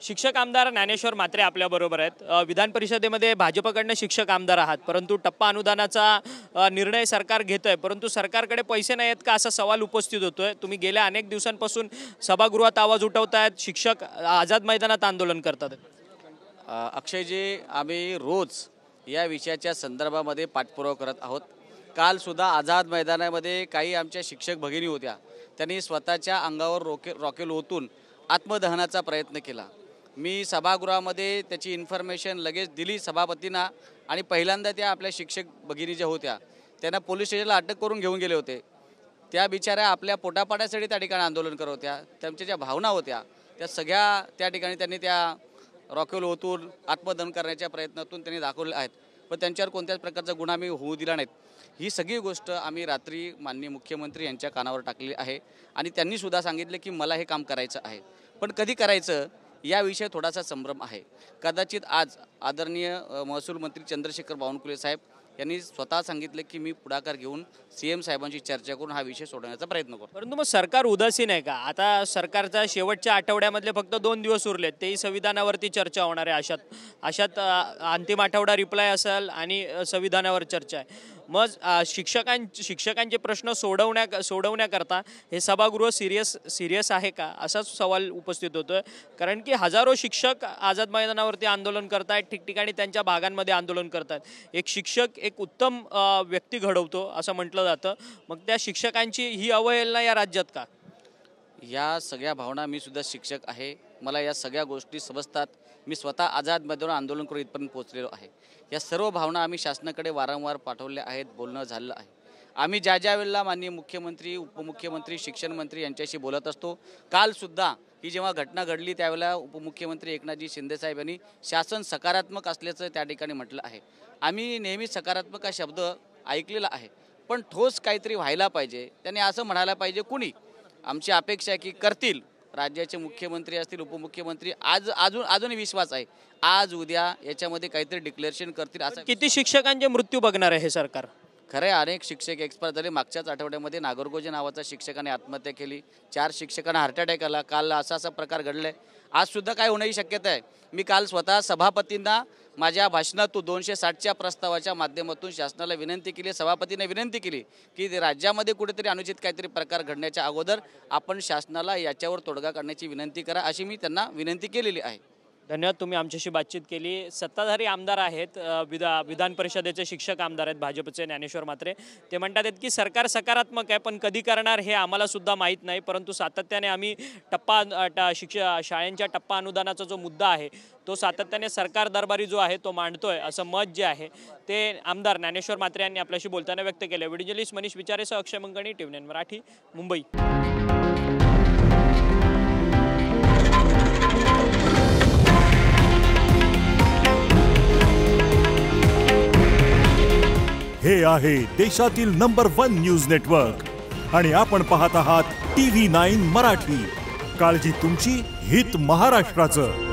शिक्षक आमदार ज्ञानेश्वर म्हात्रे आपल्याबरोबर आहेत। विधान परिषदेमध्ये भाजपकडनं शिक्षक आमदार आहात, परंतु टप्पा अनुदानाचा निर्णय सरकार घेतोय, परंतु सरकारकडे पैसे नाही आहेत का असा सवाल उपस्थित होतोय। तुम्ही गेल्या अनेक दिवसांपासून सभागृहात आवाज उठवतायत, शिक्षक आझाद मैदानात आंदोलन करतात। अक्षयजी, आम्ही रोज या विषयाच्या संदर्भामध्ये पाठपुरावा करत आहोत। काल सुद्धा आझाद मैदानामध्ये काही आमच्या शिक्षक भगिनी होत्या, त्यांनी स्वतःच्या अंगावर रॉकेल ओतून आत्मदहनाचा प्रयत्न केला। मी सभागृहामध्ये त्याची इन्फॉर्मेशन लगेच दिली सभापतींना, आणि पहिल्यांदा त्या आपल्या शिक्षक भगिनी ज्या होत्या त्यांना पोलीस स्टेशनला अटक करून घेऊन गेले होते। त्या बिचाऱ्या आपल्या पोटापाण्यासाठी त्या ठिकाणी आंदोलन करत होत्या। त्यांच्या ज्या भावना होत्या त्या सगळ्या त्या ठिकाणी त्यांनी त्या रॉकेल ओतून आत्मदहन करण्याच्या प्रयत्नातून त्यांनी दाखवले आहेत, पण त्यांच्यावर कोणत्याच प्रकारचा गुन्हा आम्ही होऊ दिला नाहीत। ही सगळी गोष्ट आम्ही रात्री माननीय मुख्यमंत्री यांच्या कानावर टाकली आहे, आणि त्यांनी सुद्धा सांगितले की मला हे काम करायचं आहे, पण कधी करायचं याविषयी थोडासा संभ्रम आहे। कदाचित आज आदरणीय महसूल मंत्री चंद्रशेखर बावनकुळे साहेब यांनी स्वतः सांगितले की मी पुढाकार घेऊन सीएम साहेबांची चर्चा करून हा विषय सोडवण्याचा प्रयत्न करतो। परंतु मग सरकार उदासीन आहे का? आता सरकारचा शेवटच्या आठवड्यामधले फक्त 2 दिवस उरलेत, तेही संविधानावरती चर्चा होणार आहे। अशात अंतिम आठवडा रिप्लाय असेल आणि संविधानावर चर्चा आहे। मग शिक्षकांचे प्रश्न सोडवण्याकरता हे सभागृह सिरियस आहे का असा सवाल उपस्थित होतोय। कारण की हजारो शिक्षक आझाद मैदानावरती आंदोलन करतायत, ठिकठिकाणी त्यांच्या भागांमध्ये आंदोलन करतात। एक शिक्षक एक उत्तम व्यक्ती घडवतो असं म्हटलं जातं, मग त्या शिक्षकांची ही अवहेलना या राज्यात का? या सगळ्या भावना, मी सुद्धा शिक्षक आहे, मला या सगळ्या गोष्टी समजतात। मी स्वतः आझाद मैदानावर आंदोलन करून इथपर्यंत पोहोचलेलो आहे। या सर्व भावना आम्ही शासनाकडे वारंवार पाठवल्या आहेत, बोलणं झालं आहे। आम्ही ज्या वेळेला माननीय मुख्यमंत्री, उपमुख्यमंत्री, शिक्षण मंत्री यांच्याशी बोलत असतो। कालसुद्धा ही जेव्हा घटना घडली त्यावेळेला उपमुख्यमंत्री एकनाथजी शिंदे साहेब यांनी शासन सकारात्मक असल्याचं त्या ठिकाणी म्हटलं आहे। आम्ही नेहमी सकारात्मक हा शब्द ऐकलेला आहे, पण ठोस काहीतरी व्हायला पाहिजे। त्यांनी असं म्हणायला पाहिजे कुणी, आमची अपेक्षा आहे की करतील, राज्याचे मुख्यमंत्री असतील, उपमुख्यमंत्री, अजून विश्वास आहे आज उद्या याच्यामध्ये काहीतरी डिक्लेरेशन करतील। असं किती शिक्षकांचे मृत्यू बघणार आहे हे सरकार? खरे अनेक शिक्षक एक्सपायर झाले। मागच्याच आठवड्यामध्ये नागरगोजे नावाचा शिक्षकाने आत्महत्या केली, 4 शिक्षकांना हार्ट अटॅक आला। काल असा प्रकार घडलाय, आज सुद्धा काय होण्याची शक्यता आहे। मी काल स्वतः सभापतींना माझ्या भाषणातून 260च्या प्रस्तावाच्या माध्यमातून शासनाला विनंती केली, सभापतींना विनंती केली की राज्यामध्ये कुठेतरी अनुचित काहीतरी प्रकार घडण्याच्या अगोदर आपण शासनाला याच्यावर तोडगा काढण्याची विनंती करा, अशी मी त्यांना विनंती केलेली आहे। धन्यवाद, तुम्ही आमच्याशी बातचीत केली। सत्ताधारी आमदार आहेत, विधान परिषदेचे शिक्षक आमदार आहेत भाजपचे ज्ञानेश्वर म्हात्रे। ते म्हणतात की सरकार सकारात्मक आहे, पण कधी करणार हे आम्हाला सुद्धा माहीत नाही, परंतु सातत्याने आम्ही शाळांच्या टप्पा अनुदानाचा जो मुद्दा आहे तो सातत्याने सरकार दरबारी जो आहे तो मांडतोय, असं मत जे आहे ते आमदार ज्ञानेश्वर म्हात्रे यांनी आपल्याशी बोलताना व्यक्त केलं। व्हिडिओ जर्नलिस्ट मनीष विचारेसह अक्षय मंगणी, TV9 मराठी, मुंबई। हे आहे देशातील नंबर 1 न्यूज नेटवर्क आणि आपण पाहत आहात TV9 मराठी। काळजी तुमची, हित महाराष्ट्राचं।